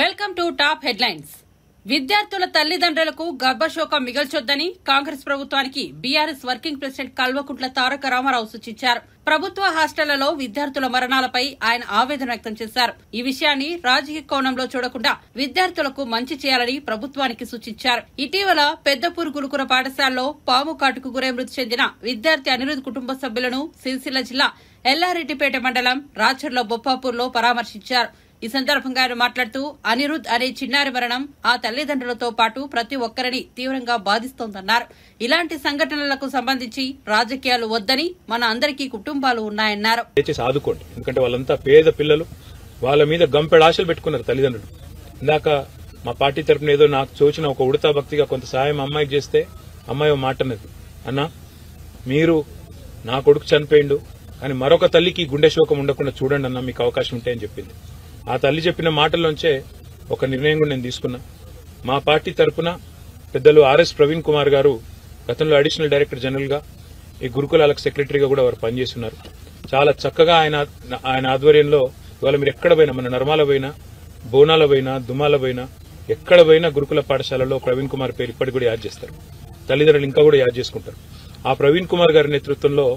Welcome to top headlines. విద్యార్థుల తల్లిదండ్రులకు గర్భశోకం మిగల్చొద్దని కాంగ్రెస్ ప్రభుత్వానికి BRS working president Kalvakuntla Taraka Ramarao సూచించారు. ప్రభుత్వ హాస్టళ్లలో విద్యార్థుల మరణాలపై ఆయన ఆవేదన వ్యక్తం చేశారు. ఈ విషయాన్ని రాజకీయ కోణంలో చూడకుండా విద్యార్థులకు మంచి చేయాలని ప్రభుత్వానికి సూచించారు. ఇటీవల పెద్దపూర్ గురుకుల పాఠశాలలో పాము కాటుకు గురై మృతి చెందిన విద్యార్థి అనిరుద్ కుటుంబ సభ్యులను సిరిసిల్ల జిల్లా ఎల్లారెడ్డిపేట మండలం రాచర్ల బొప్పాపూర్లో పరామర్శించారు. ఈ సందర్భంగా ఆయన మాట్లాడుతూ అనిరుద్ అనే చిన్నారి మరణం ఆ తల్లిదండ్రులతో పాటు ప్రతి ఒక్కరిని తీవ్రంగా బాధిస్తోందన్నారు. ఇలాంటి సంఘటనలకు సంబంధించి రాజకీయాలు వద్దని మన అందరికీ కుటుంబాలు ఉన్నాయన్నారు. ఆదుకోండి, ఎందుకంటే వాళ్ళంతా పేద పిల్లలు, వాళ్ళ మీద గంపెడ ఆశలు పెట్టుకున్నారు తల్లిదండ్రులు. ఇందాక మా పార్టీ తరఫున ఏదో నాకు చూసిన ఒక ఉడతా భక్తిగా కొంత సాయం అమ్మాయికి చేస్తే అమ్మాయి మాట అన్నది, అన్నా మీరు నా కొడుకు చనిపోయిండు కానీ మరొక తల్లికి గుండె శోకం ఉండకుండా చూడండి అన్న, మీకు అవకాశం ఉంటాయని చెప్పింది. ఆ తల్లి చెప్పిన మాటల్లోంచే ఒక నిర్ణయం కూడా నేను తీసుకున్నా. మా పార్టీ తరఫున పెద్దలు ఆర్ఎస్ ప్రవీణ్ కుమార్ గారు గతంలో అడిషనల్ డైరెక్టర్ జనరల్ గా ఈ గురుకులాలకు సెక్రటరీగా కూడా వారు పనిచేస్తున్నారు. చాలా చక్కగా ఆయన ఆధ్వర్యంలో ఇవాళ మీరు ఎక్కడ పోయినా, మన నర్మాల పోయినా, బోనాల పోయినా, దుమాల పోయినా, ఎక్కడ పోయినా గురుకుల పాఠశాలలో ప్రవీణ్ కుమార్ పేరు ఇప్పటికి కూడా యాద్ చేస్తారు. తల్లిదండ్రులు ఇంకా కూడా యాద్ చేసుకుంటారు. ఆ ప్రవీణ్ కుమార్ గారి నేతృత్వంలో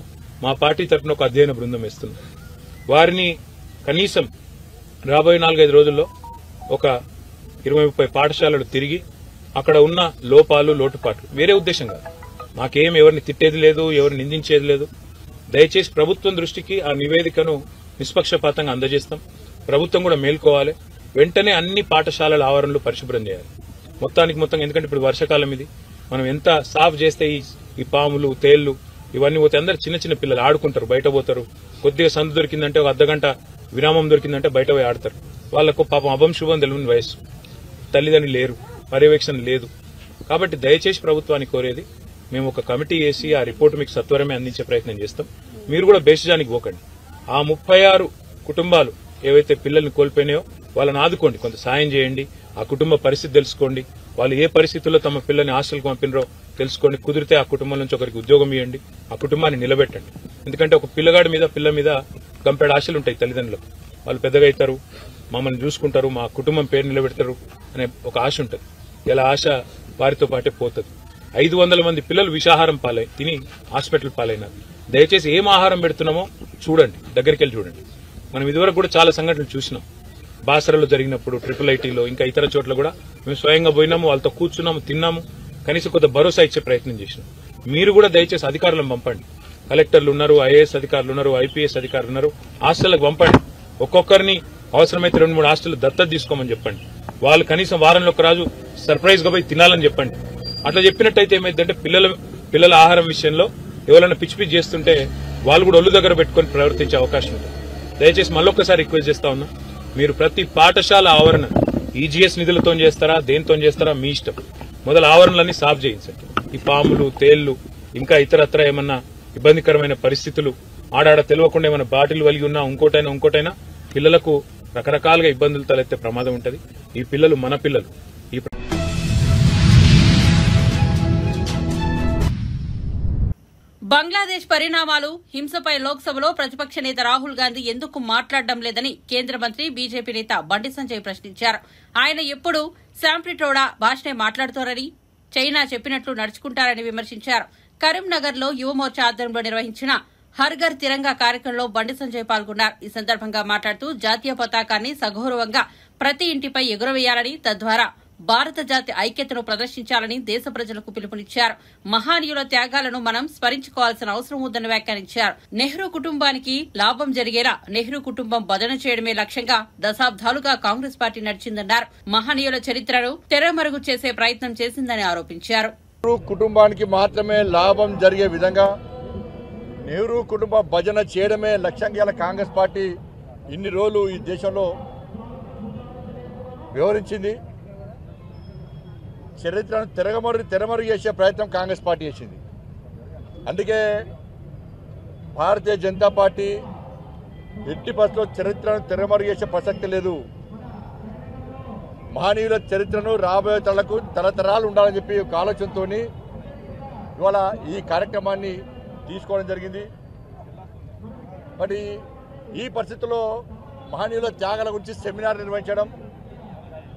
మా పార్టీ తరఫున ఒక అధ్యయన బృందం వేస్తుంది. వారిని కనీసం రాబోయే 4-5 రోజుల్లో ఒక 20-30 పాఠశాలలు తిరిగి అక్కడ ఉన్న లోపాలు, లోటుపాట్లు, వేరే ఉద్దేశం కాదు, మాకేం ఎవరిని తిట్టేది లేదు, ఎవరిని నిందించేది లేదు. దయచేసి ప్రభుత్వం దృష్టికి ఆ నివేదికను నిష్పక్షపాతంగా అందజేస్తాం. ప్రభుత్వం కూడా మేల్కోవాలి. వెంటనే అన్ని పాఠశాలల ఆవరణలు పరిశుభ్రం చేయాలి మొత్తం. ఎందుకంటే ఇప్పుడు వర్షాకాలం ఇది, మనం ఎంత సాఫ్ చేస్తే ఈ పాములు, తేళ్లు ఇవన్నీ పోతే అందరు చిన్న చిన్న పిల్లలు ఆడుకుంటారు, బయట పోతారు. కొద్దిగా సందు దొరికిందంటే ఒక అర్ధగంట విరామం దొరికిందంటే బయట పోయి ఆడతారు. వాళ్లకు పాపం అభం శుభం తెలియని వయసు, తల్లిదండ్రులు లేరు, పర్యవేక్షణ లేదు. కాబట్టి దయచేసి ప్రభుత్వాన్ని కోరేది, మేము ఒక కమిటీ వేసి ఆ రిపోర్టు మీకు సత్వరమే అందించే ప్రయత్నం చేస్తాం. మీరు కూడా బేసిజానికి పోకండి. ఆ 36 కుటుంబాలు ఏవైతే పిల్లల్ని కోల్పోయినాయో వాళ్ళని ఆదుకోండి, కొంత సాయం చేయండి. ఆ కుటుంబ పరిస్థితి తెలుసుకోండి, వాళ్ళు ఏ పరిస్థితుల్లో తమ పిల్లల్ని హాస్టల్కి పంపినరో తెలుసుకోండి. కుదిరితే ఆ కుటుంబం నుంచి ఒకరికి ఉద్యోగం ఇవ్వండి, ఆ కుటుంబాన్ని నిలబెట్టండి. ఎందుకంటే ఒక పిల్లగాడి మీద, పిల్ల మీద గంపెడ ఆశలు ఉంటాయి తల్లిదండ్రులకు. వాళ్ళు పెద్దగా అవుతారు, మమ్మల్ని చూసుకుంటారు, మా కుటుంబం పేరు నిలబెడతారు అనే ఒక ఆశ ఉంటుంది. ఇలా ఆశ వారితో పాటే పోతుంది. 500 మంది పిల్లలు విషాహారం తిని హాస్పిటల్ పాలైనారు. దయచేసి ఏం ఆహారం పెడుతున్నామో చూడండి, దగ్గరికి వెళ్ళి చూడండి. మనం ఇదివరకు కూడా చాలా సంఘటనలు చూసినాం. బాసరలో జరిగినప్పుడు, IIITలో, ఇంకా ఇతర చోట్ల కూడా మేము స్వయంగా పోయినాము, వాళ్ళతో కూర్చున్నాము, తిన్నాము, కనీసం కొంత భరోసా ఇచ్చే ప్రయత్నం చేసినాం. మీరు కూడా దయచేసి అధికారులను పంపండి. కలెక్టర్లు ఉన్నారు, ఐఏఎస్ అధికారులు ఉన్నారు, ఐపీఎస్ అధికారులు ఉన్నారు, హాస్టళ్లకు పంపండి. ఒక్కొక్కరిని అవసరమైతే 2-3 హాస్టల్ దత్తత తీసుకోమని చెప్పండి. వాళ్ళు కనీసం వారంలో ఒక రోజు సర్ప్రైజ్ గా పోయి తినాలని చెప్పండి. అట్లా చెప్పినట్టయితే ఏమైందంటే పిల్లల ఆహారం విషయంలో ఎవరైనా పిచ్చి చేస్తుంటే వాళ్ళు కూడా ఒళ్ళు దగ్గర పెట్టుకుని ప్రవర్తించే అవకాశం ఉంది. దయచేసి మళ్ళొక్కసారి రిక్వెస్ట్ చేస్తా ఉన్నా, మీరు ప్రతి పాఠశాల ఆవరణ ఈజీఎస్ నిధులతో చేస్తారా, దేనితో చేస్తారా మీ ఇష్టం. మొదలు ఆవరణలన్నీ సాఫ్ చేయించండి. ఈ పాములు, తేళ్లు, ఇంకా ఇతరత్ర ఏమన్నా ఇబ్బందికరమైన పరిస్థితులు, ఆడాడ తెలియకుండా ఏమైనా బాటిల్ వలిగి ఉన్నా, ఇంకోటైనా పిల్లలకు రకరకాలుగా ఇబ్బందులు తలెత్తే ప్రమాదం ఉంటుంది. ఈ పిల్లలు మన పిల్లలు. బంగ్లాదేశ్ పరిణామాలు, హింసపై లోక్సభలో ప్రతిపక్ష నేత రాహుల్ గాంధీ ఎందుకు మాట్లాడడం లేదని కేంద్ర మంత్రి బీజేపీ నేత బండి సంజయ్ ప్రశ్నించారు. ఆయన ఎప్పుడు శాంప్లిటోడా భాషనే మాట్లాడుతారని, చైనా చెప్పినట్లు నడుచుకుంటారని విమర్శించారు. కరీంనగర్ లో యువమోర్చా ఆధ్వర్యంలో నిర్వహించిన హర్ ఘర్ తిరంగా కార్యక్రమంలో బండి సంజయ్ పాల్గొన్నారు. ఈ సందర్భంగా మాట్లాడుతూ జాతీయ పతాకాన్ని సగౌరవంగా ప్రతి ఇంటిపై ఎగురవేయాలని, తద్వారా భారత జాతి ఐక్యతను ప్రదర్శించాలని దేశ ప్రజలకు పిలుపునిచ్చారు. మహానీయుల త్యాగాలను మనం స్మరించుకోవాల్సిన అవసరం ఉందని వ్యాఖ్యానించారు. నెహ్రూ కుటుంబానికి లాభం జరిగేలా నెహ్రూ కుటుంబం భజన చేయడమే లక్ష్యంగా దశాబ్దాలుగా కాంగ్రెస్ పార్టీ నడిచిందన్నారు. మహనీయుల చరిత్రను తెరమరుగు చేసే ప్రయత్నం చేసిందని ఆరోపించారు. నెహ్రూ కుటుంబానికి మాత్రమే లాభం జరిగే విధంగా నెహ్రూ కుటుంబ భజన చేయడమే లక్ష్యంగా కాంగ్రెస్ పార్టీ ఇన్ని రోజులు ఈ దేశంలో వివరించింది. చరిత్రను తెరమరుగు చేసే ప్రయత్నం కాంగ్రెస్ పార్టీ చేసింది. అందుకే భారతీయ జనతా పార్టీ ఎట్టి పరిస్థితుల్లో చరిత్రను తెరమరుగు చేసే ప్రసక్తి లేదు. మహనీయుల చరిత్రను రాబోయే తరాలకు తరతరాలు ఉండాలని చెప్పి ఒక ఆలోచనతో ఇవాళ ఈ కార్యక్రమాన్ని తీసుకోవడం జరిగింది. మరి ఈ పరిస్థితుల్లో మహనీయుల త్యాగాల గురించి సెమినార్ నిర్వహించడం,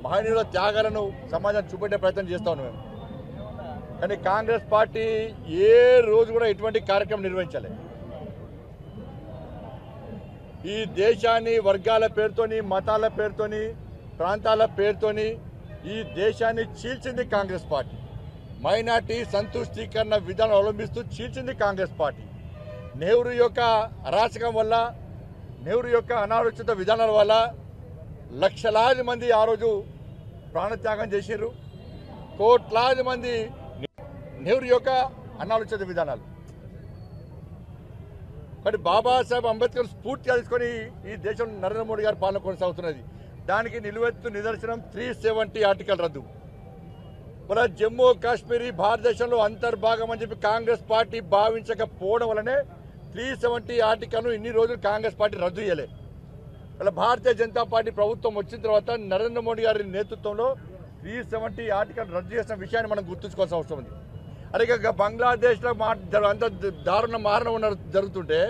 మహనీయుల త్యాగాలను సమాజానికి చూపెట్టే ప్రయత్నం చేస్తా ఉన్నాం మేము. కానీ కాంగ్రెస్ పార్టీ ఏ రోజు కూడా ఎటువంటి కార్యక్రమం నిర్వహించలేదు. ఈ దేశాన్ని వర్గాల పేరుతోని, మతాల పేరుతోని, ప్రాంతాల పేరుతోని ఈ దేశాన్ని చీల్చింది కాంగ్రెస్ పార్టీ. మైనార్టీ సంతుష్టీకరణ విధానం అవలంబిస్తూ చీల్చింది కాంగ్రెస్ పార్టీ. నెహ్రూ యొక్క అరాచకం వల్ల, నెహ్రూ యొక్క అనాలోచిత విధానాల వల్ల లక్షలాది మంది ఆ రోజు ప్రాణత్యాగం చేశారు. కోట్లాది మంది నెహ్రూ యొక్క అనాలోచిత విధానాలు. కానీ బాబాసాహెబ్ అంబేద్కర్ స్ఫూర్తిగా తీసుకొని ఈ దేశం నరేంద్ర మోడీ గారి పాలన కొనసాగుతున్నది. దానికి నిలువెత్తు నిదర్శనం 370 ఆర్టికల్ రద్దు. మన జమ్మూ కాశ్మీర్ భారతదేశంలో అంతర్భాగం అని చెప్పి కాంగ్రెస్ పార్టీ భావించకపోవడం వల్లనే 370 ఆర్టికల్ను ఇన్ని రోజులు కాంగ్రెస్ పార్టీ రద్దు చేయలే. ఇలా భారతీయ జనతా పార్టీ ప్రభుత్వం వచ్చిన తర్వాత నరేంద్ర మోడీ గారి నేతృత్వంలో 370 ఆర్టికల్ రద్దు చేసిన విషయాన్ని మనం గుర్తుంచుకోవాల్సిన అవసరం ఉంది. అలాగే బంగ్లాదేశ్లో అంత దారుణ మారణం జరుగుతుంటే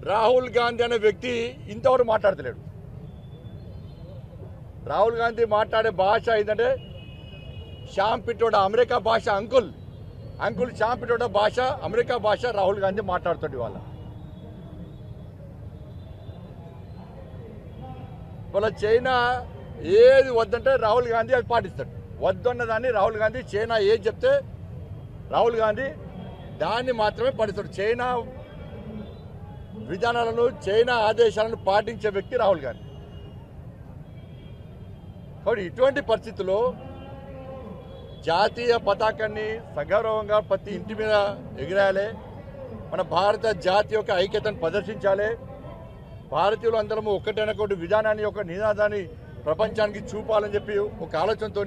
రాహుల్ గాంధీ అనే వ్యక్తి ఇంతవరకు మాట్లాడతలేడు. రాహుల్ గాంధీ మాట్లాడే భాష ఏంటంటే శ్యామ్ పిట్రోడా అమెరికా భాష, అంకుల్ శ్యామ్ పిట్రోడా భాష అమెరికా భాష రాహుల్ గాంధీ మాట్లాడుతుంది. వాళ్ళ చైనా ఏది వద్దంటే రాహుల్ గాంధీ అది పాటిస్తాడు. వద్దన్న దాన్ని రాహుల్ గాంధీ, చైనా ఏది చెప్తే రాహుల్ గాంధీ దాన్ని మాత్రమే పాటిస్తాడు. చైనా విధానాలను, చైనా ఆదేశాలను పాటించే వ్యక్తి రాహుల్ గాంధీ. కాబట్టి ఇటువంటి పరిస్థితుల్లో జాతీయ పతాకాన్ని సగౌరవంగా ప్రతి ఇంటి మీద ఎగిరేయాలి. మన భారత జాతి యొక్క ఐక్యతను ప్రదర్శించాలి. భారతీయులు అందరము ఒక్కటైనటువంటి విధానాన్ని, ఒక నినాదాన్ని ప్రపంచానికి చూపాలని చెప్పి ఒక ఆలోచనతో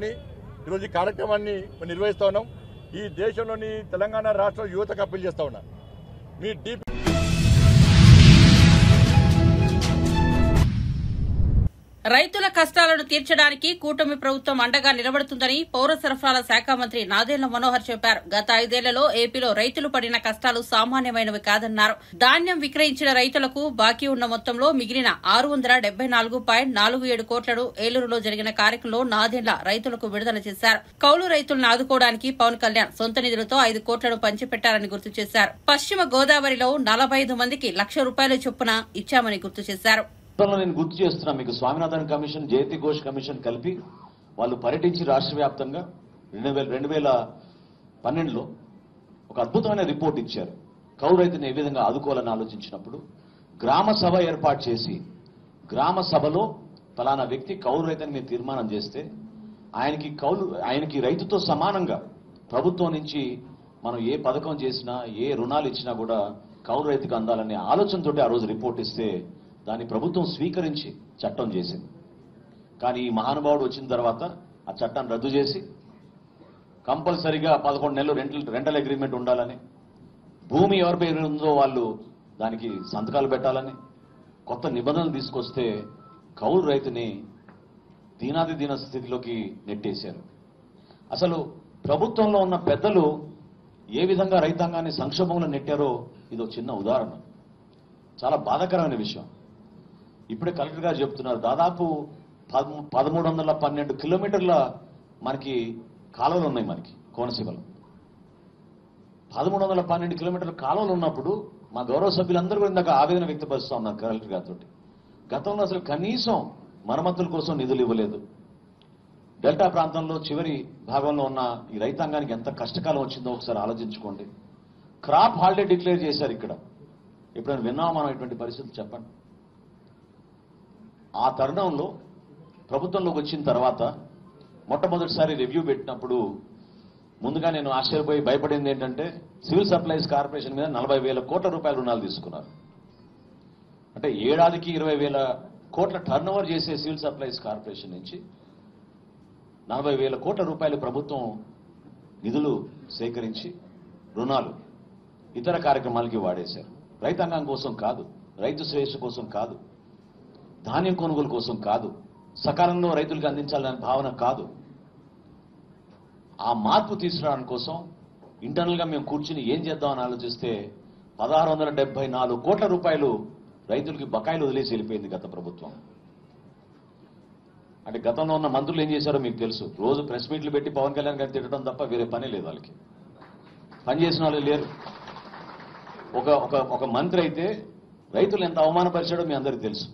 ఈరోజు ఈ కార్యక్రమాన్ని నిర్వహిస్తూ ఉన్నాం. ఈ దేశంలోని తెలంగాణ రాష్ట్ర యువతకు అప్పీల్ చేస్తూ ఉన్నా, మీ డీప్ రైతుల కష్టాలను తీర్చడానికి కూటమి ప్రభుత్వం అండగా నిలబడుతుందని పౌర సరఫరాల శాఖ మంత్రి నాదెండ్ల మనోహర్ చెప్పారు. గత 5 ఏళ్లలో ఏపీలో రైతులు పడిన కష్టాలు సామాన్యమైనవి కాదన్నారు. ధాన్యం విక్రయించిన రైతులకు బాకీ ఉన్న మొత్తంలో మిగిలిన 674.47 కోట్లను ఏలూరులో జరిగిన కార్యక్రమంలో నాదెండ్ల రైతులకు విడుదల చేశారు. కౌలు రైతులను ఆదుకోవడానికి పవన్ కళ్యాణ్ సొంత నిధులతో 5 కోట్లను పంచిపెట్టారని గుర్తు చేశారు. పశ్చిమ గోదావరిలో 45 మందికి ₹1,00,000 చొప్పున ఇచ్చామని గుర్తు చేశారు. నేను గుర్తు చేస్తున్నా మీకు, స్వామినాథన్ కమిషన్, జయతి ఘోష్ కమిషన్ కలిపి వాళ్ళు పర్యటించి రాష్ట్ర వ్యాప్తంగా 2012లో ఒక అద్భుతమైన రిపోర్ట్ ఇచ్చారు. కౌలు రైతుని ఏ విధంగా ఆదుకోవాలని ఆలోచించినప్పుడు గ్రామ సభ ఏర్పాటు చేసి, గ్రామ సభలో ఫలానా వ్యక్తి కౌలు రైతుని మీరు తీర్మానం చేస్తే ఆయనకి రైతుతో సమానంగా ప్రభుత్వం నుంచి మనం ఏ పథకం చేసినా, ఏ రుణాలు ఇచ్చినా కూడా కౌలు రైతుకు అందాలనే ఆలోచనతోటి ఆ రోజు రిపోర్ట్ ఇస్తే దాన్ని ప్రభుత్వం స్వీకరించి చట్టం చేసింది. కానీ ఈ మహానుభావుడు వచ్చిన తర్వాత ఆ చట్టాన్ని రద్దు చేసి కంపల్సరీగా 11 నెలలు రెంటల్ అగ్రిమెంట్ ఉండాలని, భూమి ఎవరి పేరు ఉందో వాళ్ళు దానికి సంతకాలు పెట్టాలని కొత్త నిబంధనలు తీసుకొస్తే కౌలు రైతుని దీనాది దీన స్థితిలోకి నెట్టేశారు. అసలు ప్రభుత్వంలో ఉన్న పెద్దలు ఏ విధంగా రైతాంగాన్ని సంక్షోభంలో నెట్టారో ఇదో చిన్న ఉదాహరణ. చాలా బాధాకరమైన విషయం. ఇప్పుడే కలెక్టర్ గారు చెప్తున్నారు, దాదాపు 1312 కిలోమీటర్ల మనకి కాలువలు ఉన్నాయి మనకి కోనసీమలో. 1312 కిలోమీటర్ల కాలువలు ఉన్నప్పుడు మా గౌరవ సభ్యులందరూ కూడా ఇందాక ఆవేదన వ్యక్తపరుస్తూ ఉన్నారు కలెక్టర్ గారితో. గతంలో అసలు కనీసం మరమ్మతుల కోసం నిధులు ఇవ్వలేదు. డెల్టా ప్రాంతంలో చివరి భాగంలో ఉన్న ఈ రైతాంగానికి ఎంత కష్టకాలం వచ్చిందో ఒకసారి ఆలోచించుకోండి. క్రాప్ హాలిడే డిక్లేర్ చేశారు ఇక్కడ. ఎప్పుడైనా విన్నామా మనం ఇటువంటి పరిస్థితులు? చెప్పండి. ఆ తరుణంలో ప్రభుత్వంలోకి వచ్చిన తర్వాత మొట్టమొదటిసారి రివ్యూ పెట్టినప్పుడు ముందుగా నేను ఆశ్చర్యపోయి భయపడింది ఏంటంటే, సివిల్ సప్లైస్ కార్పొరేషన్ మీద 40,000 కోట్ల రూపాయల రుణాలు తీసుకున్నారు. అంటే ఏడాదికి 20,000 కోట్ల టర్న్ ఓవర్ చేసే సివిల్ సప్లైస్ కార్పొరేషన్ నుంచి 40,000 కోట్ల రూపాయలు ప్రభుత్వం నిధులు సేకరించి రుణాలు ఇతర కార్యక్రమాలకి వాడేశారు. రైతాంగం కోసం కాదు, రైతు శ్రేయస్సు కోసం కాదు, ధాన్యం కొనుగోలు కోసం కాదు, సకాలంలో రైతులకు అందించాలనే భావన కాదు. ఆ మార్పు తీసుకురావడం కోసం ఇంటర్నల్ గా మేము కూర్చుని ఏం చేద్దామని ఆలోచిస్తే 1,674 కోట్ల రూపాయలు రైతులకి బకాయిలు వదిలేసి వెళ్ళిపోయింది గత ప్రభుత్వం. అంటే గతంలో ఉన్న మంత్రులు ఏం చేశారో మీకు తెలుసు. రోజు ప్రెస్ మీట్లు పెట్టి పవన్ కళ్యాణ్ గారిని తిట్టడం తప్ప వేరే పని లేదు వాళ్ళకి. పని చేసిన వాళ్ళు లేరు. ఒక మంత్రి అయితే రైతులు ఎంత అవమానపరిచాడో మీ అందరికీ తెలుసు.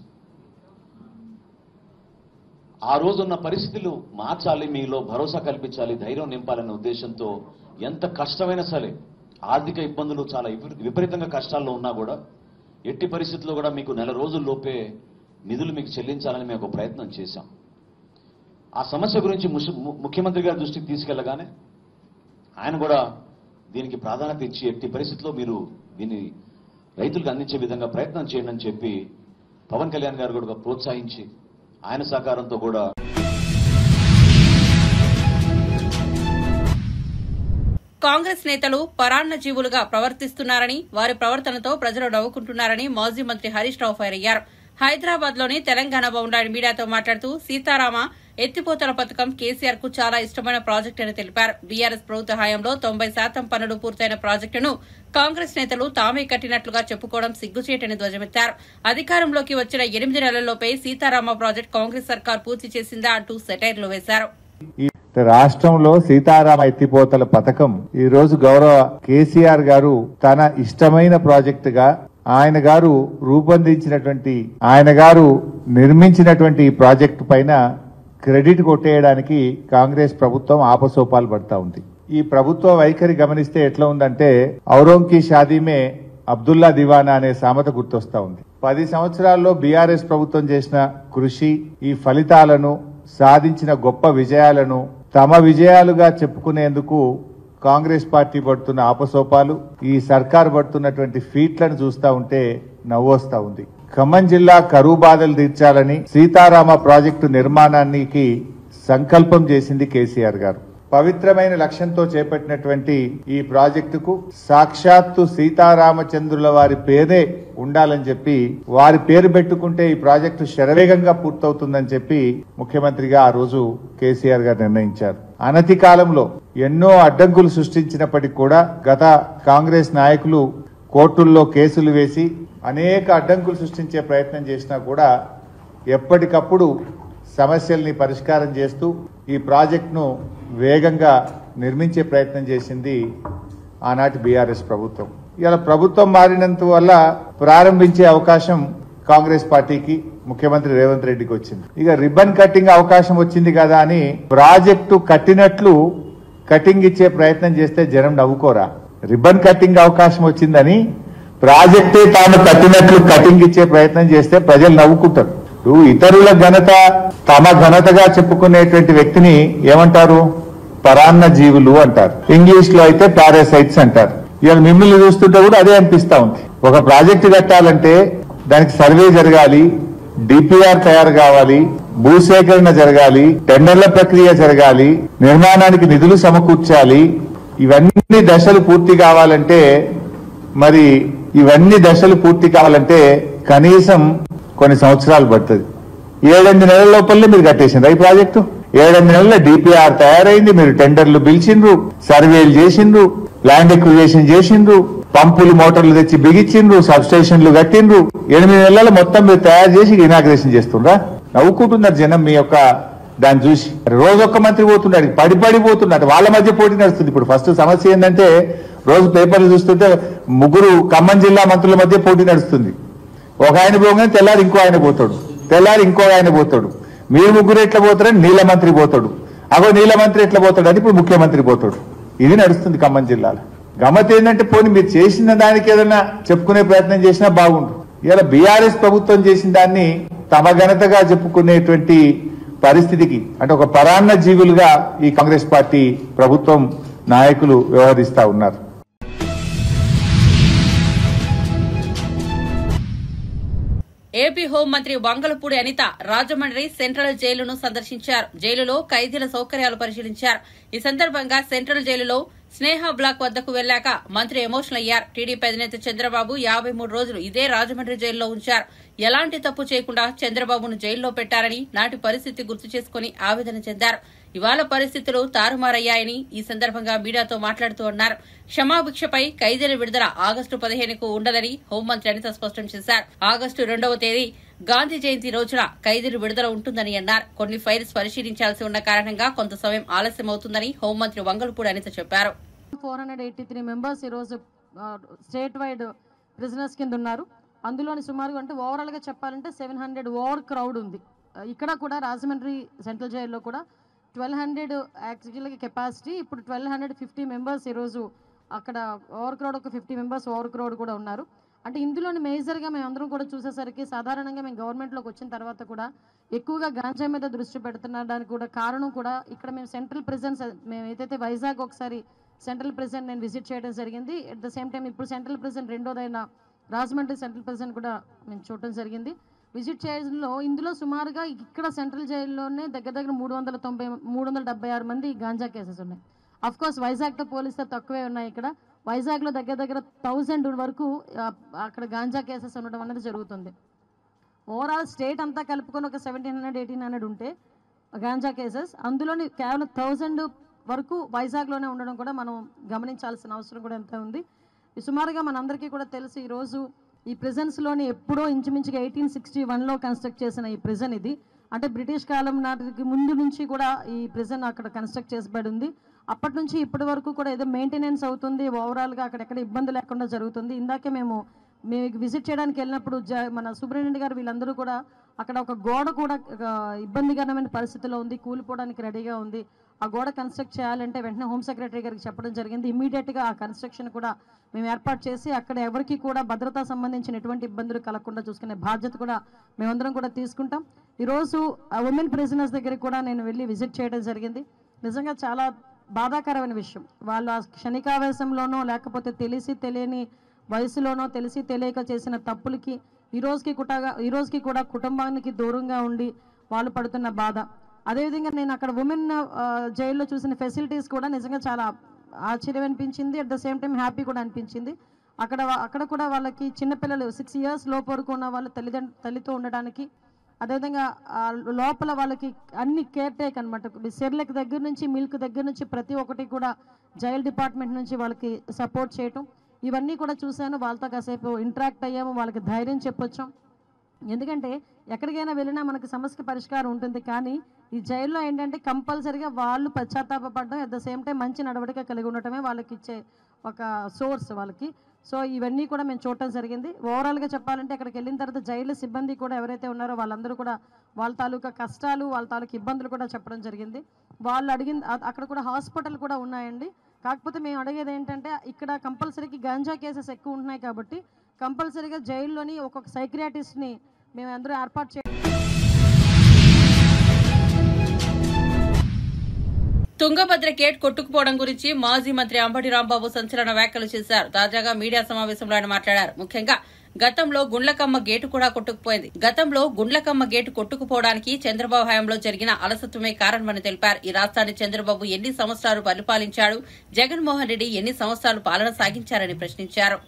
ఆ రోజున్న పరిస్థితులు మార్చాలి, మీలో భరోసా కల్పించాలి, ధైర్యం నింపాలనే ఉద్దేశంతో ఎంత కష్టమైనా సరే, ఆర్థిక ఇబ్బందులు చాలా విపరీతంగా కష్టాల్లో ఉన్నా కూడా ఎట్టి పరిస్థితుల్లో కూడా మీకు నెల రోజుల్లోపే నిధులు మీకు చెల్లించాలని మేము ఒక ప్రయత్నం చేశాం. ఆ సమస్య గురించి ముఖ్యమంత్రి గారి దృష్టికి తీసుకెళ్లగానే ఆయన కూడా దీనికి ప్రాధాన్యత ఇచ్చి ఎట్టి పరిస్థితుల్లో మీరు దీన్ని రైతులకు అందించే విధంగా ప్రయత్నం చేయండి అని చెప్పి పవన్ కళ్యాణ్ గారు కూడా ప్రోత్సహించి ఆయన సహకారంతో కూడా కాంగ్రెస్ నేతలు పరాన్న జీవులుగా ప్రవర్తిస్తున్నారని, వారి ప్రవర్తనతో ప్రజలు నవ్వుకుంటున్నారని మాజీ మంత్రి హరీష్ రావు ఫైర్ అయ్యారు. హైదరాబాద్ లోని తెలంగాణ భవన్లో ఆయన మీడియాతో మాట్లాడుతూ సీతారామ ఎత్తిపోతల పథకం కేసీఆర్ కు చాలా ఇష్టమైన ప్రాజెక్టు అని తెలిపారు. బీఆర్ఎస్ ప్రభుత్వ హయాంలో 90% పనులు పూర్తయిన ప్రాజెక్టును కాంగ్రెస్ నేతలు తామే కట్టినట్లుగా చెప్పుకోవడం సిగ్గుచేటని ధ్వజమెత్తారు. అధికారంలోకి వచ్చిన 8 నెలల్లోపే సీతారామ ప్రాజెక్టు కాంగ్రెస్ సర్కార్ పూర్తి చేసిందా అంటూ సెటైర్లు వేశారు. రాష్ట్రంలో సీతారామ ఎత్తిపోతల పథకం ఈ రోజు గౌరవ కేసీఆర్ గారు తన ఇష్టమైన ప్రాజెక్టుగా ఆయన గారు రూపొందించినటువంటి, ఆయన గారు నిర్మించినటువంటి ఈ ప్రాజెక్టు పైన క్రెడిట్ కొట్టేయడానికి కాంగ్రెస్ ప్రభుత్వం ఆపసోపాలు పడతా ఉంది. ఈ ప్రభుత్వ వైఖరి గమనిస్తే ఎట్లా ఉందంటే ఔరంకి షాదీమే అబ్దుల్లా దివానా అనే సామెత గుర్తొస్తా ఉంది. 10 సంవత్సరాల్లో బీఆర్ఎస్ ప్రభుత్వం చేసిన కృషి, ఈ ఫలితాలను, సాధించిన గొప్ప విజయాలను తమ విజయాలుగా చెప్పుకునేందుకు కాంగ్రెస్ పార్టీ పడుతున్న ఆపసోపాలు, ఈ సర్కార్ పడుతున్నటువంటి ఫీట్లను చూస్తా ఉంటే నవ్వొస్తా ఉంది. ఖమ్మం జిల్లా కరువు బాధలు తీర్చాలని సీతారామ ప్రాజెక్టు నిర్మాణానికి సంకల్పం చేసింది కేసీఆర్ గారు. పవిత్రమైన లక్ష్యంతో చేపట్టినటువంటి ఈ ప్రాజెక్టుకు సాక్షాత్తు సీతారామచంద్రుల వారి పేరే ఉండాలని చెప్పి, వారి పేరు పెట్టుకుంటే ఈ ప్రాజెక్టు శరవేగంగా పూర్తవుతుందని చెప్పి ముఖ్యమంత్రిగా ఆ రోజు కేసీఆర్ గారు నిర్ణయించారు. అనతి కాలంలో ఎన్నో అడ్డంకులు సృష్టించినప్పటికీ కూడా గత కాంగ్రెస్ నాయకులు కోర్టుల్లో కేసులు వేసి అనేక అడ్డంకులు సృష్టించే ప్రయత్నం చేసినా కూడా ఎప్పటికప్పుడు సమస్యల్ని పరిష్కారం చేస్తూ ఈ ప్రాజెక్టును వేగంగా నిర్మించే ప్రయత్నం చేసింది ఆనాటి బీఆర్ఎస్ ప్రభుత్వం. ఇలా ప్రభుత్వం మారినంత వల్ల ప్రారంభించే అవకాశం కాంగ్రెస్ పార్టీకి, ముఖ్యమంత్రి రేవంత్ రెడ్డికి వచ్చింది. ఇక రిబ్బన్ కట్టింగ్ అవకాశం వచ్చింది కదా అని ప్రాజెక్టు కట్టినట్లు కటింగ్ ఇచ్చే ప్రయత్నం చేస్తే జనం నవ్వుకోరా? రిబ్బన్ కట్టింగ్ అవకాశం వచ్చిందని ప్రాజెక్టే తాను కట్టినట్లు కటింగ్ ఇచ్చే ప్రయత్నం చేస్తే ప్రజలు నవ్వుకుంటారు. ఇతరుల ఘనత తమ ఘనతగా చెప్పుకునేటువంటి వ్యక్తిని ఏమంటారు? పరాన్న జీవులు అంటారు. ఇంగ్లీష్ లో అయితే పారాసైట్స్ అంటారు. ఇవాళ మిమ్మల్ని చూస్తుంటే కూడా అదే అనిపిస్తా ఉంది. ఒక ప్రాజెక్టు కట్టాలంటే దానికి సర్వే జరగాలి, డిపిఆర్ తయారు కావాలి, భూసేకరణ జరగాలి, టెండర్ల ప్రక్రియ జరగాలి, నిర్మాణానికి నిధులు సమకూర్చాలి. ఇవన్నీ దశలు పూర్తి కావాలంటే కనీసం కొన్ని సంవత్సరాలు పడుతుంది. 7-8 నెలల లోపలనే మీరు కట్టేసిండ్రు ఈ ప్రాజెక్టు. 7-8 నెలల డిపిఆర్ తయారైంది, మీరు టెండర్లు పిలిచిండ్రు, సర్వేలు చేసిండ్రు, ల్యాండ్ ఎక్విజిషన్ చేసిండ్రు, పంపులు మోటార్లు తెచ్చి బిగించిండ్రు, సబ్ స్టేషన్లు కట్టిండ్రు. 8 నెలల మొత్తం మీరు తయారు చేసి ఇనాగ్రేషన్ చేస్తుండ్రా? నవ్వుకుంటున్నారు జనం మీ యొక్క దాన్ని చూసి. రోజొక్క మంత్రి పోతున్నాడు, పడిపోతున్నారు. వాళ్ళ మధ్య పోటీ నడుస్తుంది. ఇప్పుడు ఫస్ట్ సమస్య ఏంటంటే రోజు పేపర్లు చూస్తుంటే 3 ఖమ్మం జిల్లా మంత్రుల మధ్య పోటీ నడుస్తుంది. ఒక ఆయన పోగానే తెల్లారి ఇంకో ఆయన పోతాడు, తెల్లారి ఇంకో ఆయన పోతాడు. మీరు 3 ఎట్లా పోతారని నీళ్ళ మంత్రి పోతాడు, నీళ్ళ మంత్రి ఎట్లా పోతాడని ఇప్పుడు ముఖ్యమంత్రి పోతాడు. ఇది నడుస్తుంది ఖమ్మం జిల్లాలో. గమ్మత్ ఏంటంటే పోనీ మీరు చేసిన దానికి ఏదైనా చెప్పుకునే ప్రయత్నం చేసినా బాగుండు. ఇలా బీఆర్ఎస్ ప్రభుత్వం చేసిన దాన్ని తమ ఘనతగా చెప్పుకునేటువంటి పరిస్థితికి, అంటే ఒక పరాన్న జీవులుగా ఈ కాంగ్రెస్ పార్టీ ప్రభుత్వం నాయకులు వ్యవహరిస్తా ఉన్నారు. ఏపీ హోంమంత్రి వంగలపూడి అనిత రాజమండ్రి సెంట్రల్ జైలును సందర్శించారు. జైలులో ఖైదీల సౌకర్యాలు పరిశీలించారు. ఈ సందర్భంగా సెంట్రల్ జైలులో స్నేహ బ్లాక్ వద్దకు వెళ్లాక మంత్రి ఎమోషనల్ అయ్యారు. టీడీపీ అధినేత చంద్రబాబు 53 రోజులు ఇదే రాజమండ్రి జైల్లో ఉంచారు. ఎలాంటి తప్పు చేయకుండా చంద్రబాబును జైల్లో పెట్టారని నాటి పరిస్థితి గుర్తు చేసుకుని ఆవేదన చెందారు. ఇవాళ పరిస్థితులు తారుమారయ్యాయని ఈ సందర్భంగా మీడియాతో మాట్లాడుతూ అన్నారు. క్షమాభిక్షపై ఖైదీల విడుదల ఆగస్టు 15కు ఉండదని హోంమంత్రి అనిత స్పష్టం చేశారు. ఆగస్టు 2వ తేదీ గాంధీ జయంతి రోజున ఖైదీలు విడుదల ఉంటుందని అన్నారు. కొన్ని ఫైల్స్ పరిశీలించాల్సి ఉన్న కారణంగా కొంత సమయం ఆలస్యమవుతుందని హోంమంత్రి వంగలపూడి అనిత చెప్పారు. 483 మెంబర్స్ ఈ రోజు స్టేట్ వైడ్ ప్రిజనర్స్ కింద ఉన్నారు. అందులోని సుమారుగా అంటే ఓవరాల్ గా చెప్పాలంటే 700 ఓవర్ క్రౌడ్ ఉంది. ఇక్కడ కూడా రాజమండ్రి సెంట్రల్ జైల్లో కూడా 1200 యాక్చువల్గా కెపాసిటీ, ఇప్పుడు 1250 మెంబర్స్ ఈరోజు అక్కడ ఓవర్ క్రౌడ్, ఒక 50 మెంబర్స్ ఓవర్ క్రౌడ్ కూడా ఉన్నారు. అంటే ఇందులోని మేజర్గా మేము అందరం కూడా చూసేసరికి సాధారణంగా మేము గవర్నమెంట్లోకి వచ్చిన తర్వాత కూడా ఎక్కువగా గాంజా మీద దృష్టి పెడుతున్నడానికి కూడా కారణం కూడా ఇక్కడ మేము సెంట్రల్ ప్రిజన్స్, మేము ఏదైతే వైజాగ్ ఒకసారి సెంట్రల్ ప్రిజన్ నేను విజిట్ చేయడం జరిగింది. అట్ ద సేమ్ టైం ఇప్పుడు సెంట్రల్ ప్రిజన్ రెండోదైన రాజమండ్రి సెంట్రల్ ప్రిజన్ కూడా మేము చూడటం జరిగింది. విజిట్ చేయడంలో ఇందులో సుమారుగా ఇక్కడ సెంట్రల్ జైల్లోనే దగ్గర 376 మంది గాంజా కేసెస్ ఉన్నాయి. అఫ్ కోర్స్ వైజాగ్తో పోలిస్తే తక్కువే ఉన్నాయి. ఇక్కడ వైజాగ్లో దగ్గర 1000 వరకు అక్కడ గాంజా కేసెస్ ఉండడం అనేది జరుగుతుంది. ఓవరాల్ స్టేట్ అంతా కలుపుకొని ఒక 1700-1800 ఉంటే గాంజా కేసెస్, అందులోని కేవలం 1000 వరకు వైజాగ్లోనే ఉండడం కూడా మనం గమనించాల్సిన అవసరం కూడా ఎంత ఉంది. సుమారుగా మనందరికీ కూడా తెలుసు, ఈరోజు ఈ ప్రిజన్స్లోని ఎప్పుడో ఇంచుమించుగా 1861లో కన్స్ట్రక్ట్ చేసిన ఈ ప్రిజన్ ఇది. అంటే బ్రిటిష్ కాలం నాటికి ముందు నుంచి కూడా ఈ ప్రిజన్ అక్కడ కన్స్ట్రక్ట్ చేసబడి ఉంది. అప్పటి నుంచి ఇప్పటి వరకు కూడా ఏదో మెయింటెనెన్స్ అవుతుంది, ఓవరాల్గా అక్కడెక్కడ ఇబ్బంది లేకుండా జరుగుతుంది. ఇందాకే మేము విజిట్ చేయడానికి వెళ్ళినప్పుడు మన సూపరింటెండెంట్ గారు వీళ్ళందరూ కూడా అక్కడ ఒక గోడ కూడా ఇబ్బందికరమైన పరిస్థితిలో ఉంది, కూలిపోవడానికి రెడీగా ఉంది. ఆ గోడ కన్స్ట్రక్ట్ చేయాలంటే వెంటనే హోమ్ సెక్రటరీ గారికి చెప్పడం జరిగింది. ఇమ్మీడియట్గా ఆ కన్స్ట్రక్షన్ కూడా మేము ఏర్పాటు చేసి అక్కడ ఎవరికి కూడా భద్రతా సంబంధించిన ఎటువంటి ఇబ్బందులు కలగకుండా చూసుకునే బాధ్యత కూడా మేమందరం కూడా తీసుకుంటాం. ఈరోజు ఉమెన్ ప్రిజనర్స్ దగ్గరికి కూడా నేను వెళ్ళి విజిట్ చేయడం జరిగింది. నిజంగా చాలా బాధాకరమైన విషయం. వాళ్ళు ఆ క్షణికావేశంలోనో లేకపోతే తెలిసి తెలియని వయసులోనో తెలిసి తెలియక చేసిన తప్పులకి ఈ రోజుకి కూడా కుటుంబానికి దూరంగా ఉండి వాళ్ళు పడుతున్న బాధ. అదేవిధంగా నేను అక్కడ ఉమెన్ జైల్లో చూసిన ఫెసిలిటీస్ కూడా నిజంగా చాలా ఆశ్చర్యం అనిపించింది. At the same time happy కూడా అనిపించింది. అక్కడ కూడా వాళ్ళకి చిన్నపిల్లలు 6 years లోపు వరకు ఉన్న వాళ్ళు తల్లితో ఉండడానికి, అదేవిధంగా లోపల వాళ్ళకి అన్ని కేర్ టేక్ అనమాట, సెర్లెక్ దగ్గర నుంచి మిల్క్ దగ్గర నుంచి ప్రతి ఒక్కటి కూడా జైల్ డిపార్ట్మెంట్ నుంచి వాళ్ళకి సపోర్ట్ చేయటం, ఇవన్నీ కూడా చూశాను. వాళ్ళతో కాసేపు ఇంటరాక్ట్ అయ్యాము, వాళ్ళకి ధైర్యం చెప్పొచ్చాం. ఎందుకంటే ఎక్కడికైనా వెళ్ళినా మనకి సమస్య పరిష్కారం ఉంటుంది, కానీ ఈ జైల్లో ఏంటంటే కంపల్సరీగా వాళ్ళు పశ్చాత్తాపడడం, అట్ ద సేమ్ టైం మంచి నడవడిక కలిగి ఉండటమే వాళ్ళకి ఇచ్చే ఒక సోర్స్ వాళ్ళకి. సో ఇవన్నీ కూడా మేము చూడటం జరిగింది. ఓవరాల్గా చెప్పాలంటే అక్కడికి వెళ్ళిన తర్వాత జైలు సిబ్బంది కూడా ఎవరైతే ఉన్నారో వాళ్ళందరూ కూడా వాళ్ళ తాలూకా కష్టాలు, వాళ్ళ తాలూకా ఇబ్బందులు కూడా చెప్పడం జరిగింది. వాళ్ళు అడిగిన అక్కడ కూడా హాస్పిటల్ కూడా ఉన్నాయండి. కాకపోతే మేము అడిగేది ఏంటంటే ఇక్కడ కంపల్సరీకి గాంజా కేసెస్ ఎక్కువ ఉంటున్నాయి కాబట్టి కంపల్సరీగా జైల్లోని ఒక్కొక్క సైక్రియాటిస్ట్ని మేము అందరూ ఏర్పాటు చేయాలి. తుంగభద్ర గేట్ కొట్టుకుపోవడం గురించి మాజీ మంత్రి అంబటి రాంబాబు సంచలన వ్యాఖ్యలు చేశారు. తాజాగా మీడియా సమావేశంలో ఆయన మాట్లాడారు. ముఖ్యంగా గతంలో గుండ్లకమ్మ గేటు కూడా కొట్టుకుపోయింది. గతంలో గుండ్లకమ్మ గేటు కొట్టుకుపోవడానికి చంద్రబాబు హయాంలో జరిగిన అలసత్వమే కారణమని తెలిపారు. ఈ రాష్ట్రాన్ని చంద్రబాబు ఎన్ని సంవత్సరాలు పరిపాలించాడు, జగన్మోహన్ రెడ్డి ఎన్ని సంవత్సరాలు పాలన సాగించారని ప్రశ్నించారు.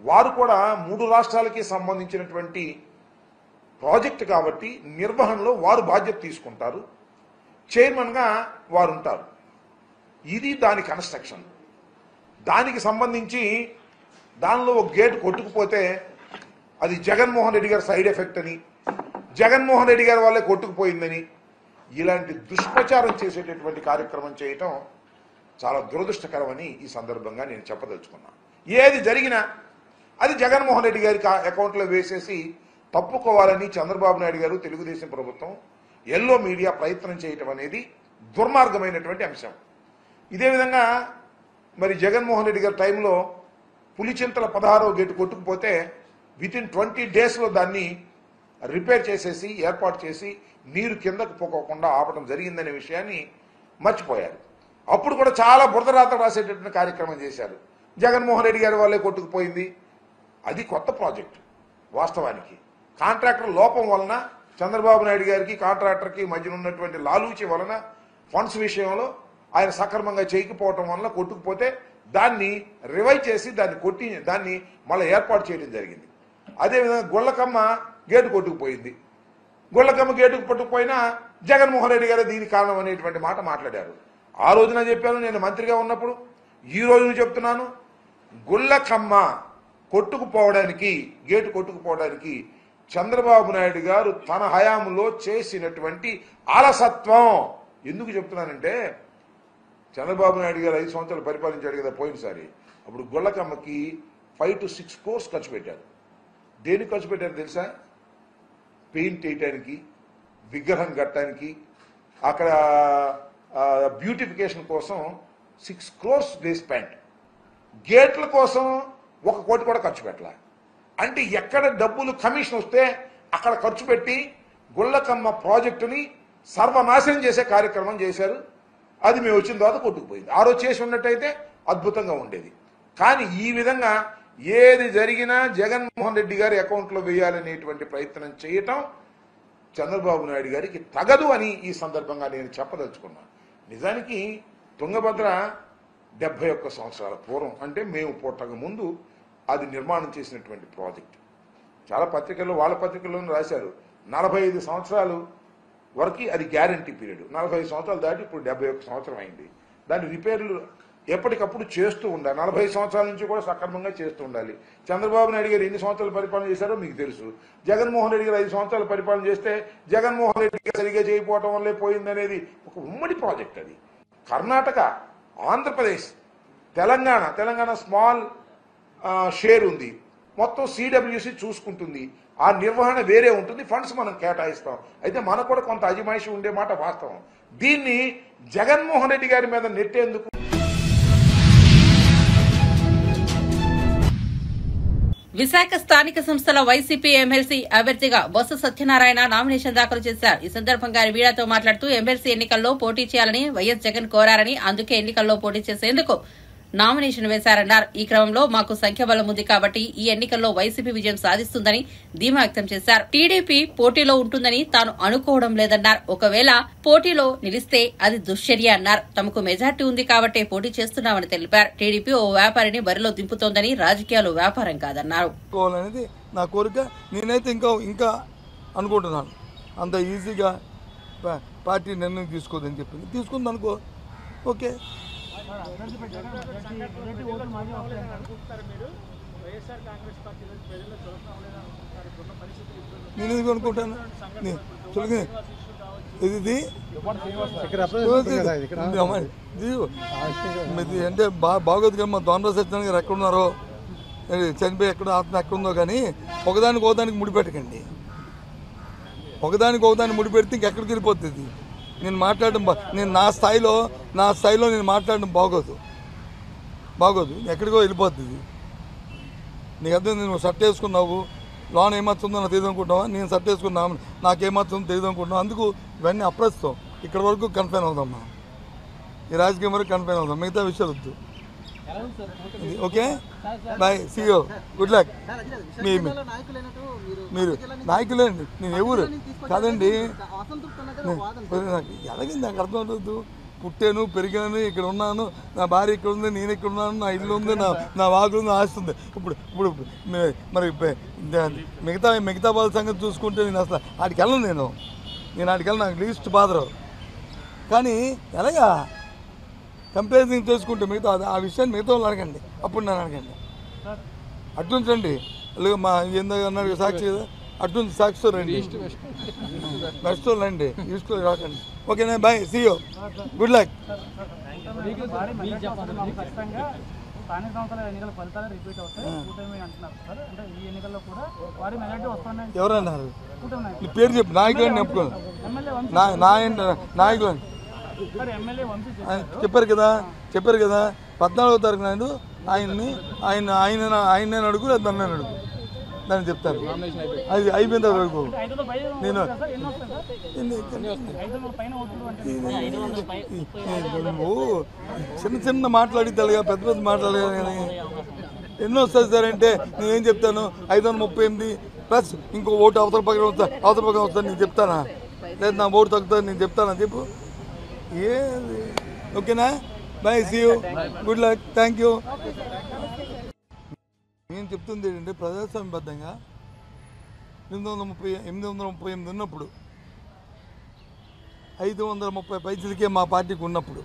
వారు కూడా 3 రాష్ట్రాలకి సంబంధించినటువంటి ప్రాజెక్టు కాబట్టి నిర్వహణలో వారు బాధ్యత తీసుకుంటారు, చైర్మన్గా వారు ఉంటారు. ఇది దాని కన్స్ట్రక్షన్. దానికి సంబంధించి దానిలో ఒక గేటు కొట్టుకుపోతే అది జగన్మోహన్ రెడ్డి గారి సైడ్ ఎఫెక్ట్ అని, జగన్మోహన్ రెడ్డి గారి వాళ్ళే కొట్టుకుపోయిందని ఇలాంటి దుష్ప్రచారం చేసేటటువంటి కార్యక్రమం చేయటం చాలా దురదృష్టకరమని ఈ సందర్భంగా నేను చెప్పదలుచుకున్నాను. ఏది జరిగినా అది జగన్మోహన్ రెడ్డి గారి అకౌంట్లో వేసేసి తప్పుకోవాలని చంద్రబాబు నాయుడు గారు, తెలుగుదేశం ప్రభుత్వం, ఎల్లో మీడియా ప్రయత్నం చేయటం అనేది దుర్మార్గమైనటువంటి అంశం. ఇదే విధంగా మరి జగన్మోహన్ రెడ్డి గారి టైంలో పులిచింతల 16వ గేటు కొట్టుకుపోతే వితిన్ 20 daysలో దాన్ని రిపేర్ చేసేసి ఏర్పాటు చేసి నీరు కిందకు పోకోకుండా ఆపడం జరిగిందనే విషయాన్ని మర్చిపోయారు. అప్పుడు కూడా చాలా బురదరాత రాసేటటువంటి కార్యక్రమం చేశారు. జగన్మోహన్ రెడ్డి గారి వాళ్ళే కొట్టుకుపోయింది. అది కొత్త ప్రాజెక్టు. వాస్తవానికి కాంట్రాక్టర్ లోపం వలన, చంద్రబాబు నాయుడు గారికి కాంట్రాక్టర్కి మధ్యన ఉన్నటువంటి లాలూచి వలన, ఫండ్స్ విషయంలో ఆయన సక్రమంగా చేయకపోవటం వలన కొట్టుకుపోతే దాన్ని రివైవ్ చేసి దాన్ని మళ్ళీ ఏర్పాటు చేయడం జరిగింది. అదేవిధంగా గుళ్ళకమ్మ గేటు కొట్టుకుపోయింది. గుళ్ళకమ్మ గేటుకు కొట్టుకుపోయినా జగన్మోహన్ రెడ్డి గారు దీనికి కారణం అనేటువంటి మాట మాట్లాడారు. ఆ రోజున చెప్పాను నేను మంత్రిగా ఉన్నప్పుడు, ఈ రోజున చెప్తున్నాను, గుళ్ళకమ్మ కొట్టుకుపోవడానికి, గేటు కొట్టుకుపోవడానికి చంద్రబాబు నాయుడు గారు తన హయాంలో చేసినటువంటి అలసత్వం. ఎందుకు చెప్తున్నానంటే చంద్రబాబు నాయుడు గారు 5 సంవత్సరాలు పరిపాలించాడు కదా పోయినసారి. అప్పుడు గుళ్ళకమ్మకి 5 to 6 crores ఖర్చు పెట్టారు. దేనికి ఖర్చు పెట్టారు తెలుసా? పెయింట్ వేయటానికి, విగ్రహం కట్టడానికి, అక్కడ బ్యూటిఫికేషన్ కోసం 6 crores దే స్పెండ్. గేట్ల కోసం 1 కోటి కూడా ఖర్చు పెట్టాల. అంటే ఎక్కడ డబ్బులు కమిషన్ వస్తే అక్కడ ఖర్చు పెట్టి గుళ్ళకమ్మ ప్రాజెక్టుని సర్వనాశనం చేసే కార్యక్రమం చేశారు. అది మేము వచ్చిన తర్వాత కొట్టుకుపోయింది. ఆ రోజు చేసి ఉన్నట్టయితే అద్భుతంగా ఉండేది. కానీ ఈ విధంగా ఏది జరిగినా జగన్మోహన్ రెడ్డి గారి అకౌంట్లో వేయాలనేటువంటి ప్రయత్నం చేయటం చంద్రబాబు నాయుడు గారికి తగదు అని ఈ సందర్భంగా నేను చెప్పదలుచుకున్నాను. నిజానికి తుంగభద్ర 71 సంవత్సరాల పూర్వం, అంటే మేము పుట్టక ముందు అది నిర్మాణం చేసినటువంటి ప్రాజెక్ట్. చాలా పత్రికల్లో, వాళ్ళ పత్రికల్లోనూ రాశారు 45 సంవత్సరాలు వరకు అది గ్యారంటీ పీరియడ్. 45 సంవత్సరాలు దాటి ఇప్పుడు 71 సంవత్సరం అయింది. దాని రిపేర్లు ఎప్పటికప్పుడు చేస్తూ ఉండాలి. 40 సంవత్సరాల నుంచి కూడా సక్రమంగా చేస్తూ ఉండాలి. చంద్రబాబు నాయుడు గారు ఎన్ని సంవత్సరాలు పరిపాలన చేశారో మీకు తెలుసు. జగన్మోహన్ రెడ్డి గారు 5 సంవత్సరాలు పరిపాలన చేస్తే జగన్మోహన్ రెడ్డి గారు సరిగా చేయకపోవటం వల్లే పోయిందనేది ఒక ఉమ్మడి ప్రాజెక్ట్. అది కర్ణాటక, ఆంధ్రప్రదేశ్, తెలంగాణ స్మాల్ షేర్ ఉంది. మొత్తం సిడబ్ల్యూసి చూసుకుంటుంది. ఆ నిర్వహణ వేరే ఉంటుంది. ఫండ్స్ మనం కేటాయిస్తాం. అయితే మనకు కూడా కొంత అజమాయిషి ఉండే మాట వాస్తవం. దీన్ని జగన్మోహన్ రెడ్డి గారి మీద నెట్టేందుకు విశాఖ స్థానిక సంస్థల వైసీపీ ఎమ్మెల్సీ అభ్యర్థిగా బొత్స సత్యనారాయణ నామినేషన్ దాఖలు చేశారు. ఈ సందర్భంగా మీడియాతో మాట్లాడుతూ ఎమ్మెల్సీ ఎన్నికల్లో పోటీ చేయాలని వైఎస్ జగన్ కోరారని, అందుకే ఎన్నికల్లో పోటీ చేసేందుకు నామినేషన్ వేశారన్నారు. ఈ క్రమంలో మాకు సంఖ్యాబలం ఉంది కాబట్టి ఈ ఎన్నికల్లో వైసీపీ విజయం సాధిస్తుందని ధీమా వ్యక్తం చేశారు. టీడీపీ పోటీలో ఉంటుందని తాను అనుకోవడం లేదన్నారు. ఒకవేళ పోటీలో నిలిస్తే అది దుశ్చర్య అన్నారు. తమకు మెజార్టీ ఉంది కాబట్టే పోటీ చేస్తున్నామని తెలిపారు. టీడీపీ ఓ వ్యాపారిని బరిలో దింపుతోందని, రాజకీయాలు వ్యాపారం కాదన్నారు. నా కోరిక. నేనైతే ఇంకా అనుకుంటున్నాను, అంత ఈజీగా పార్టీ నిర్ణయం తీసుకోదని చెప్పింది. తీసుకుంది అనుకో, ఓకే. నేను ఎందుకు అనుకుంటాను? ఇది అంటే బాగోదు కదా. మా దోనరావు సత్యనారాయణ గారు ఎక్కడున్నారో, చనిపోయి ఎక్కడ ఆత్మ ఎక్కడుందో, కానీ ఒకదానికి ముడిపెట్టకండి. ఒకదానికి ముడిపెడితే ఇంకెక్కడికి వెళ్ళిపోతుంది. నేను మాట్లాడడం నేను నా స్థాయిలో నేను మాట్లాడడం బాగోదు, ఎక్కడికో వెళ్ళిపోతుంది. నీకు అర్థం, నువ్వు షర్ట్ వేసుకున్నావు, లోన్ ఏమవుతుందో నాకు తెలియదు అనుకుంటున్నావా? నేను షర్ట్ వేసుకున్నావు, నాకేమవుతుందో తెలియదు అనుకుంటున్నావు. అందుకు ఇవన్నీ అప్రస్తుతం. ఇక్కడ వరకు కన్ఫైన్ అవుదాం, మనం ఈ రాజకీయం వరకు కన్ఫైన్ అవుదాం, మిగతా విషయాలు వద్దు. Okay, bye, see you, good luck. మీరు నాయకులేండి, నేను ఎవరు కాదండి. ఎలాగే నాకు అర్థం అవుతుంది. పుట్టాను, పెరిగాను, ఇక్కడ ఉన్నాను, నా భార్య ఇక్కడ ఉంది, నేను ఇక్కడ ఉన్నాను, నా ఇల్లు ఉంది, నా వాగులు ఉంది, ఆస్తి ఉంది. ఇప్పుడు మరి మిగతా వాళ్ళ సంగతి చూసుకుంటే నేను అసలు ఆడికి వెళ్ళను. నేను ఆడికి వెళ్ళను, నాకు లీస్ట్ బాధరావు. కానీ ఎలాగా కంపారిజన్ చేసుకుంటే మిగతా ఆ విషయాన్ని మిగతా వాళ్ళు అడగండి, అప్పుడు నన్ను అడగండి. అట్లుంచండి. అలాగే మా ఏందో అన్నాడు సాక్షి కదా, అటు సాక్షితో రండి, వెస్ట్లో రండి, ఈస్ట్లో రాకండి. ఓకేనా, bye, see you, good luck. ఎవరన్నారు? నీ పేరు చెప్పు, నాయకులని చెప్పుకోను. నాయకులని చెప్పారు కదా 14వ తారీఖు నాడు ఆయన అడుగు, లేదా నన్ను అడుగు, దాన్ని చెప్తారు. అది అయిపోయిన వరకు నేను చిన్న మాట్లాడి తెలగా, పెద్ద మాట్లాడగా కానీ ఎన్నో వస్తుంది సార్ అంటే నేనేం చెప్తాను? 538 ప్లస్ ఇంకో ఓటు అవతల పక్కన వస్తాను నేను చెప్తానా? లేదు నా ఓటు తగ్గుతుంది నేను చెప్తానా? చెప్పు. ఏది? ఓకేనా, bye, see you, good luck, thank you. నేను చెప్తుంది ఏంటంటే, ప్రజాస్వామ్యబద్ధంగా 838 ఉన్నప్పుడు 530 పైసలకే మా పార్టీకి ఉన్నప్పుడు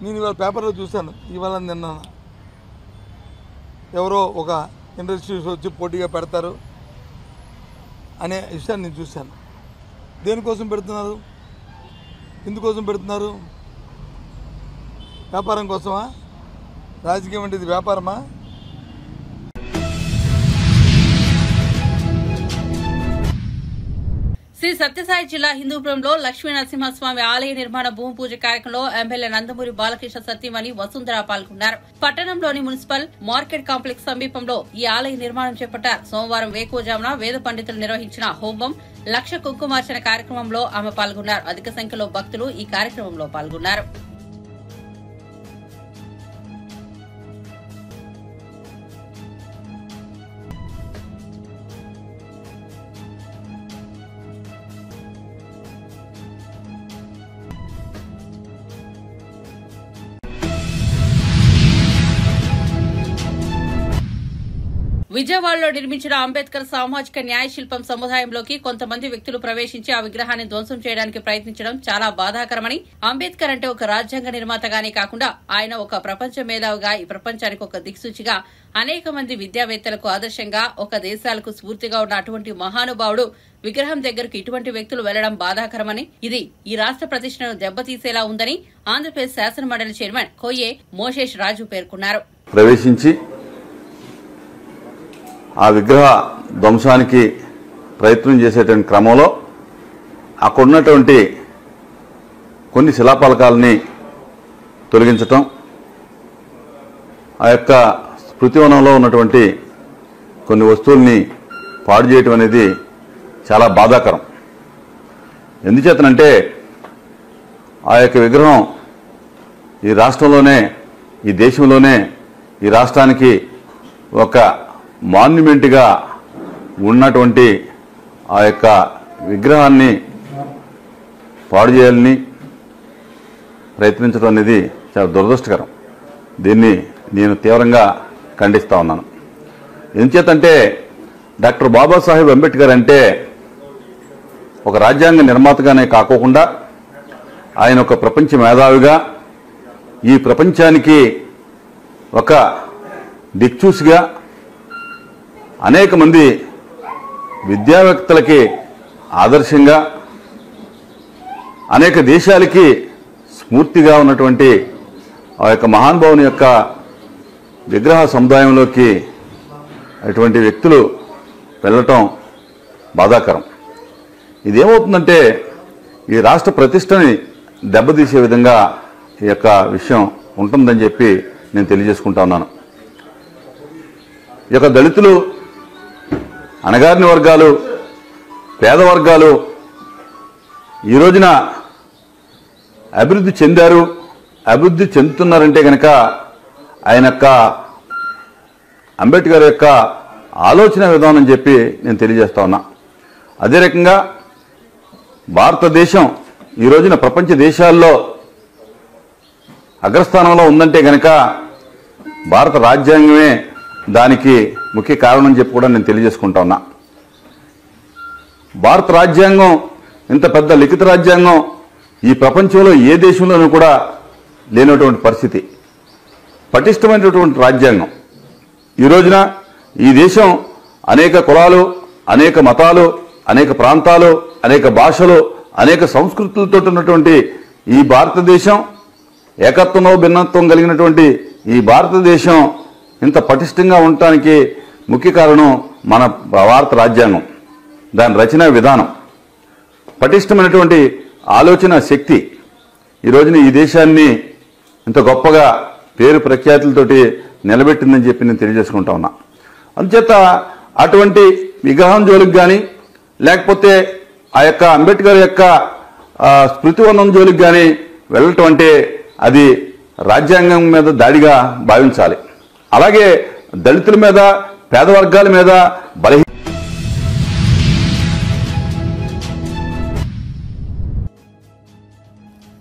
నేను ఇవాళ పేపర్లో చూశాను, ఇవాళ నిన్న ఎవరో ఒక ఇండస్ట్రీస్ వచ్చి పోటీగా పెడతారు అనే విషయాన్ని నేను చూశాను. దేనికోసం పెడుతున్నారు? ఎందుకోసం పెడుతున్నారు? వ్యాపారం కోసమా? రాజకీయం అంటే ఇది వ్యాపారమా? శ్రీ సత్యసాయి జిల్లా హిందూపురంలో లక్ష్మీ నరసింహస్వామి ఆలయ నిర్మాణ భూమి పూజ కార్యక్రమంలో ఎమ్మెల్యే నందమూరి బాలకృష్ణ సతీమణి వసుంధర పాల్గొన్నారు. పట్టణంలోని మున్సిపల్ మార్కెట్ కాంప్లెక్స్ సమీపంలో ఈ ఆలయ నిర్మాణం చేపట్టారు. సోమవారం వేకువజామున వేద పండితులు నిర్వహించిన హోమం, లక్ష కుంకుమార్చన కార్యక్రమంలో ఆమె పాల్గొన్నారు. అధిక సంఖ్యలో భక్తులు ఈ కార్యక్రమంలో పాల్గొన్నారు. విజయవాడలో నిర్మించిన అంబేద్కర్ సామాజిక న్యాయ శిల్పం సముదాయంలోకి కొంతమంది వ్యక్తులు ప్రవేశించి ఆ విగ్రహాన్ని ధ్వంసం చేయడానికి ప్రయత్నించడం చాలా బాధాకరమని, అంబేద్కర్ అంటే ఒక రాజ్యాంగ నిర్మాతగానే కాకుండా ఆయన ఒక ప్రపంచ మేధావిగా, ఈ ప్రపంచానికి ఒక దిక్సూచిగా, అనేక మంది విద్యావేత్తలకు ఆదర్శంగా, ఒక దేశాలకు స్ఫూర్తిగా ఉన్న అటువంటి మహానుభావుడు విగ్రహం దగ్గరకు ఇటువంటి వ్యక్తులు వెళ్లడం బాధాకరమని, ఇది ఈ రాష్ట్ర ప్రతిష్టను దెబ్బతీసేలా ఉందని ఆంధ్రప్రదేశ్ శాసనమండలి చైర్మన్ కోయే మోషేష్ రాజు పేర్కొన్నారు. ప్రవేశించి ఆ విగ్రహ ధ్వంసానికి ప్రయత్నం చేసేటువంటి క్రమంలో అక్కడున్నటువంటి కొన్ని శిలాఫలకాలని తొలగించటం, ఆ యొక్క స్మృతివనంలో ఉన్నటువంటి కొన్ని వస్తువుల్ని పాడు చేయటం అనేది చాలా బాధాకరం. ఎందుచేతనంటే ఆ యొక్క విగ్రహం ఈ రాష్ట్రంలోనే, ఈ దేశంలోనే, ఈ రాష్ట్రానికి ఒక మాన్యుమెంట్గా ఉన్నటువంటి ఆ యొక్క విగ్రహాన్ని పాడు చేయాలని ప్రయత్నించడం అనేది చాలా దురదృష్టకరం. దీన్ని నేను తీవ్రంగా ఖండిస్తా ఉన్నాను. ఎందుచేతంటే డాక్టర్ బాబాసాహెబ్ అంబేద్కర్ అంటే ఒక రాజ్యాంగ నిర్మాతగానే కాకోకుండా ఆయన ఒక ప్రపంచ మేధావిగా, ఈ ప్రపంచానికి ఒక దిక్చూసిగా, అనేక మంది విద్యావేత్తలకి ఆదర్శంగా, అనేక దేశాలకి స్ఫూర్తిగా ఉన్నటువంటి ఆ యొక్క మహానుభావుని యొక్క విగ్రహ సముదాయంలోకి అటువంటి వ్యక్తులు వెళ్ళటం బాధాకరం. ఇదేమవుతుందంటే ఈ రాష్ట్ర ప్రతిష్టని దెబ్బతీసే విధంగా ఈ యొక్క విషయం ఉంటుందని చెప్పి నేను తెలియజేసుకుంటా ఉన్నాను. ఈ యొక్క దళితులు, అణగారిన వర్గాలు, పేద వర్గాలు ఈ రోజున అభివృద్ధి చెందారు, అభివృద్ధి చెందుతున్నారంటే కనుక ఆయన యొక్క అంబేద్కర్ యొక్క ఆలోచన విధానం చెప్పి నేను తెలియజేస్తా ఉన్నా. అదే రకంగా భారతదేశం ఈ రోజున ప్రపంచ దేశాల్లో అగ్రస్థానంలో ఉందంటే కనుక భారత రాజ్యాంగమే దానికి ముఖ్య కారణం చెప్పి కూడా నేను తెలియజేసుకుంటా ఉన్నా. భారత రాజ్యాంగం ఇంత పెద్ద లిఖిత రాజ్యాంగం ఈ ప్రపంచంలో ఏ దేశంలోనూ కూడా లేనటువంటి పరిస్థితి. పటిష్టమైనటువంటి రాజ్యాంగం. ఈ రోజున ఈ దేశం అనేక కులాలు, అనేక మతాలు, అనేక ప్రాంతాలు, అనేక భాషలు, అనేక సంస్కృతులతో ఉన్నటువంటి ఈ భారతదేశం, ఏకత్వంలో భిన్నత్వం కలిగినటువంటి ఈ భారతదేశం ఇంత పటిష్టంగా ఉండటానికి ముఖ్య కారణం మన భారత రాజ్యాంగం, దాని రచనా విధానం, పటిష్టమైనటువంటి ఆలోచన శక్తి ఈ రోజున ఈ దేశాన్ని ఇంత గొప్పగా పేరు ప్రఖ్యాతులతోటి నిలబెట్టిందని చెప్పి నేను తెలియజేసుకుంటా ఉన్నా. అందుచేత అటువంటి విగ్రహం జోలికి కానీ, లేకపోతే ఆ యొక్క అంబేద్కర్ యొక్క స్మృతివనం జోలికి కానీ వెళ్ళటం అంటే అది రాజ్యాంగం మీద దాడిగా భావించాలి. అలాగే దళితుల మీద, పేద వర్గాల మీద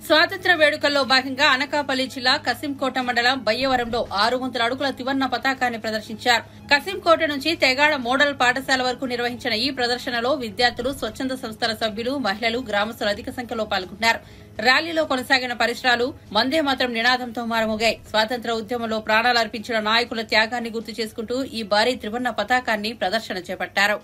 స్వాతంత్ర వేడుకల్లో భాగంగా అనకాపల్లి జిల్లా కసింకోట మండలం బయ్యవరంలో 600 అడుగుల త్రివర్ణ పతాకాన్ని ప్రదర్శించారు. కసింకోట నుంచి తెగాడ మోడల్ పాఠశాల వరకు నిర్వహించిన ఈ ప్రదర్శనలో విద్యార్థులు, స్వచ్ఛంద సంస్థల సభ్యులు, మహిళలు, గ్రామస్తులు అధిక సంఖ్యలో పాల్గొన్నారు. ర్యాలీలో కొనసాగిన పరిసరాలు వందే మాతరం నినాదంతో మారుమోగాయి. స్వాతంత్ర్య ఉద్యమంలో ప్రాణాలు అర్పించిన నాయకుల త్యాగాన్ని గుర్తు చేసుకుంటూ ఈ భారీ త్రివర్ణ పతాకాన్ని ప్రదర్శన చేపట్టారు.